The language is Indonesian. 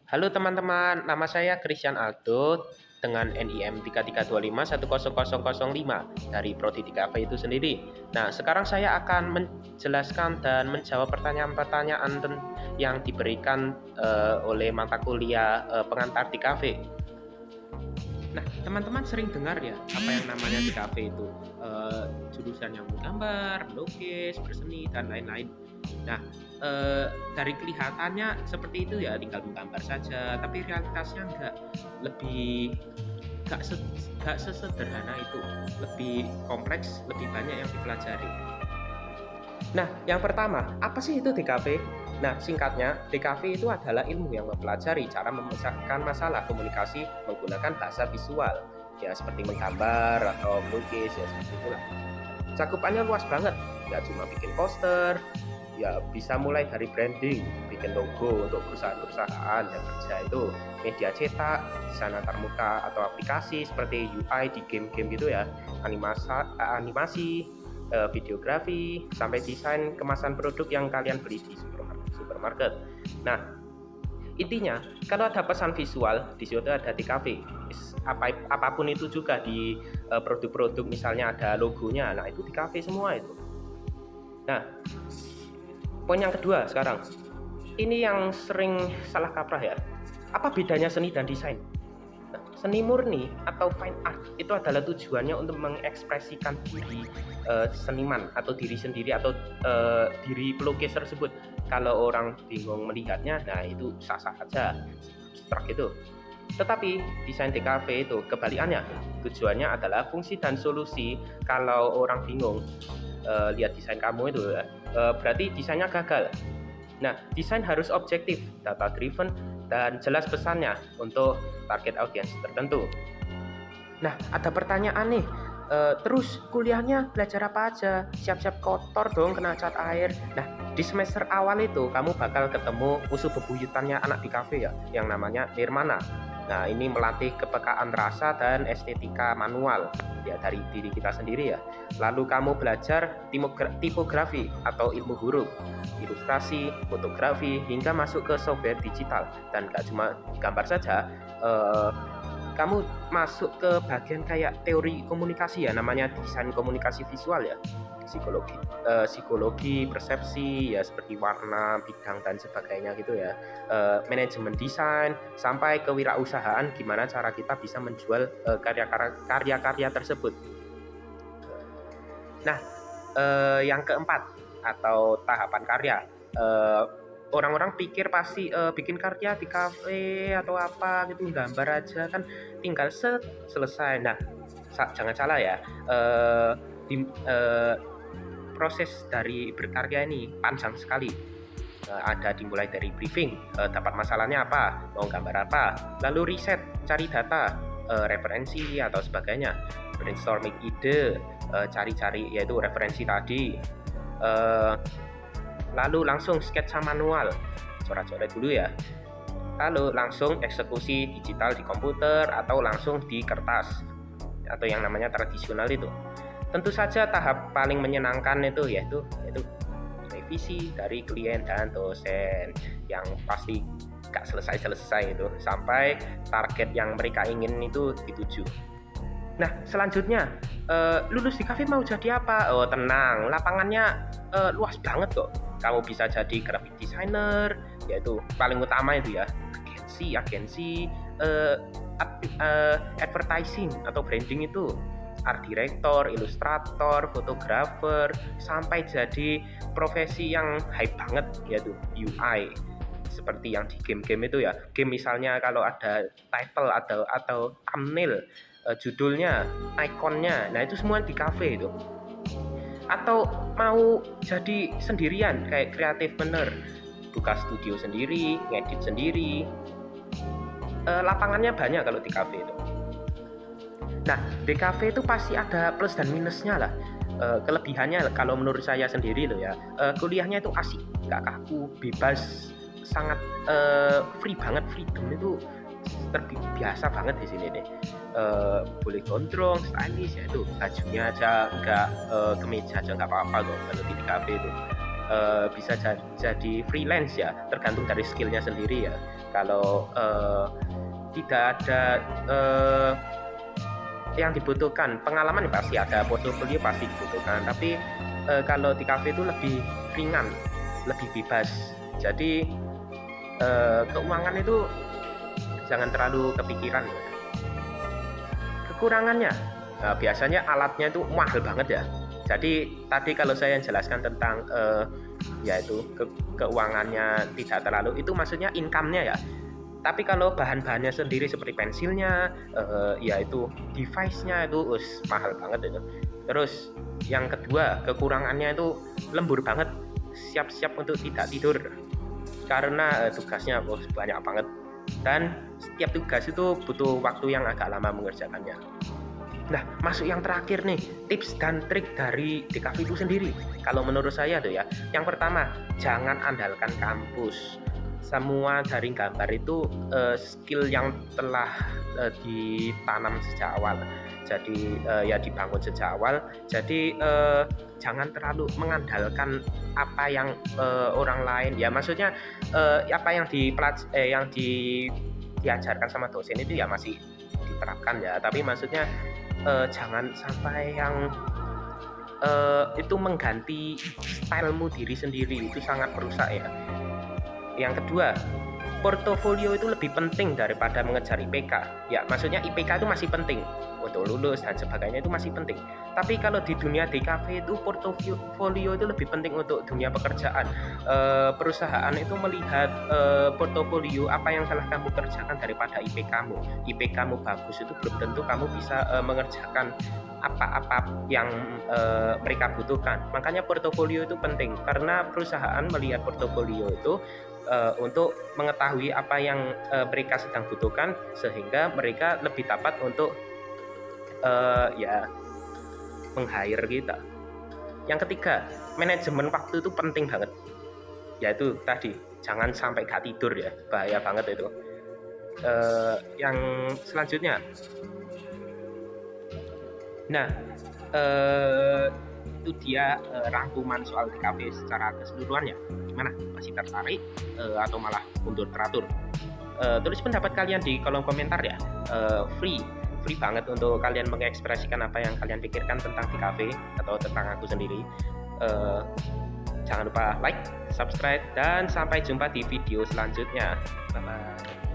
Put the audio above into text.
Halo teman-teman, nama saya Christian Aldo dengan NIM 3325100005 dari Prodi 3V itu sendiri. Nah, sekarang saya akan menjelaskan dan menjawab pertanyaan-pertanyaan yang diberikan oleh mata kuliah pengantar 3V. Nah, teman-teman sering dengar ya apa yang namanya di kafe itu jurusan yang menggambar, melukis, berseni dan lain-lain. Nah, dari kelihatannya seperti itu ya, tinggal menggambar saja, tapi realitasnya enggak, lebih enggak sesederhana itu, lebih kompleks, lebih banyak yang dipelajari. Nah, yang pertama, apa sih itu DKV? Nah, singkatnya, DKV itu adalah ilmu yang mempelajari cara memecahkan masalah komunikasi menggunakan bahasa visual. Ya, seperti menggambar atau melukis, ya seperti itulah. Cakupannya luas banget, nggak cuma bikin poster, ya bisa mulai dari branding, bikin logo untuk perusahaan-perusahaan yang kerja itu, media cetak, desain antarmuka atau aplikasi seperti UI di game-game gitu ya, animasi, videografi, sampai desain kemasan produk yang kalian beli di supermarket. Nah, intinya kalau ada pesan visual di situ ada di kafe. Apapun itu juga di produk-produk misalnya ada logonya, nah itu di kafe semua itu. Nah, poin yang kedua sekarang, ini yang sering salah kaprah ya. Apa bedanya seni dan desain? Seni murni atau fine art itu adalah tujuannya untuk mengekspresikan diri seniman atau diri sendiri atau diri pelukis tersebut. Kalau orang bingung melihatnya, nah itu sah-sah saja, abstrak itu. Tetapi desain DKV itu kebalikannya, tujuannya adalah fungsi dan solusi. Kalau orang bingung lihat desain kamu itu, berarti desainnya gagal. Nah, desain harus objektif, data driven, dan jelas pesannya untuk target audiens tertentu. Nah, ada pertanyaan nih, terus kuliahnya belajar apa aja? Siap-siap kotor dong kena cat air. Nah, di semester awal itu kamu bakal ketemu musuh bebuyutannya anak di kafe ya, yang namanya Nirmana. Nah, ini melatih kepekaan rasa dan estetika manual ya dari diri kita sendiri ya. Lalu kamu belajar tipografi atau ilmu huruf, ilustrasi, fotografi, hingga masuk ke software digital. Dan gak cuma gambar saja, kamu masuk ke bagian kayak teori komunikasi ya, namanya desain komunikasi visual ya, psikologi persepsi ya, seperti warna, bidang dan sebagainya gitu ya, manajemen desain sampai kewirausahaan, gimana cara kita bisa menjual karya-karya tersebut. Nah, yang keempat atau tahapan karya, eh, orang-orang pikir pasti bikin karya di kafe atau apa gitu, gambar aja kan tinggal selesai. Nah, jangan salah ya, di, eh, proses dari berkarya ini panjang sekali. Ada dimulai dari briefing, dapat masalahnya apa, mau gambar apa, lalu riset, cari data, referensi atau sebagainya, brainstorming ide, cari-cari yaitu referensi tadi, lalu langsung sketsa manual, coret-coret dulu ya, lalu langsung eksekusi digital di komputer atau langsung di kertas atau yang namanya tradisional itu. Tentu saja tahap paling menyenangkan itu yaitu revisi dari klien dan dosen yang pasti gak selesai-selesai itu sampai target yang mereka ingin itu dituju. Nah, selanjutnya, lulus di kafe mau jadi apa? Oh, tenang, lapangannya luas banget kok. Kamu bisa jadi graphic designer, yaitu paling utama itu ya, agensi, advertising atau branding itu, art director, ilustrator, fotografer, sampai jadi profesi yang hype banget yaitu UI, seperti yang di game-game itu ya. Game misalnya kalau ada title atau thumbnail, judulnya, ikonnya, nah itu semua di cafe itu. Atau mau jadi sendirian kayak kreatif bener, buka studio sendiri, ngedit sendiri, lapangannya banyak kalau di cafe itu. Nah, di cafe itu pasti ada plus dan minusnya lah. Kelebihannya kalau menurut saya sendiri loh ya, kuliahnya itu asik, nggak kaku, bebas, sangat free banget, freedom itu terbiasa banget di sini deh. Boleh gondrong, stylish ya, itu bajunya aja nggak kemeja aja nggak apa-apa kok kalau di kafe itu. bisa jadi freelance ya, tergantung dari skillnya sendiri ya. Kalau tidak ada yang dibutuhkan pengalaman pasti ada, portofolio pasti dibutuhkan, tapi kalau di kafe itu lebih ringan, lebih bebas. Jadi keuangan itu jangan terlalu kepikiran. Kekurangannya biasanya alatnya itu mahal banget ya. Jadi tadi kalau saya jelaskan tentang yaitu keuangannya tidak terlalu, itu maksudnya income-nya ya. Tapi kalau bahan-bahannya sendiri seperti pensilnya, yaitu device-nya itu mahal banget itu. Terus yang kedua, kekurangannya itu lembur banget, siap-siap untuk tidak tidur karena tugasnya banyak banget, dan setiap tugas itu butuh waktu yang agak lama mengerjakannya. Nah, masuk yang terakhir nih, tips dan trik dari DKV itu sendiri. Kalau menurut saya tuh ya, yang pertama, jangan andalkan kampus. Semua dari gambar itu skill yang telah ditanam sejak awal. Jadi ya dibangun sejak awal. Jadi jangan terlalu mengandalkan apa yang orang lain. Ya maksudnya apa yang diajarkan sama dosen itu ya masih diterapkan ya. Tapi maksudnya jangan sampai yang itu mengganti stylemu diri sendiri, itu sangat merusak ya. Yang kedua, portofolio itu lebih penting daripada mengejar IPK. Ya, maksudnya IPK itu masih penting untuk lulus dan sebagainya, itu masih penting. Tapi kalau di dunia DKV itu portofolio itu lebih penting untuk dunia pekerjaan. Perusahaan itu melihat portofolio apa yang telah kamu kerjakan daripada IPK-mu. IPK-mu bagus itu belum tentu kamu bisa mengerjakan apa-apa yang mereka butuhkan. Makanya portofolio itu penting karena perusahaan melihat portofolio itu untuk mengetahui apa yang mereka sedang butuhkan, sehingga mereka lebih dapat untuk ya meng-hire kita. Yang ketiga, manajemen waktu itu penting banget. Yaitu tadi, jangan sampai gak tidur ya, bahaya banget itu. Yang selanjutnya, nah itu dia rangkuman soal DKV secara keseluruhan ya. Gimana? Masih tertarik atau malah mundur teratur? Tulis pendapat kalian di kolom komentar ya. Free banget untuk kalian mengekspresikan apa yang kalian pikirkan tentang DKV atau tentang aku sendiri. Jangan lupa like, subscribe, dan sampai jumpa di video selanjutnya. Bye bye.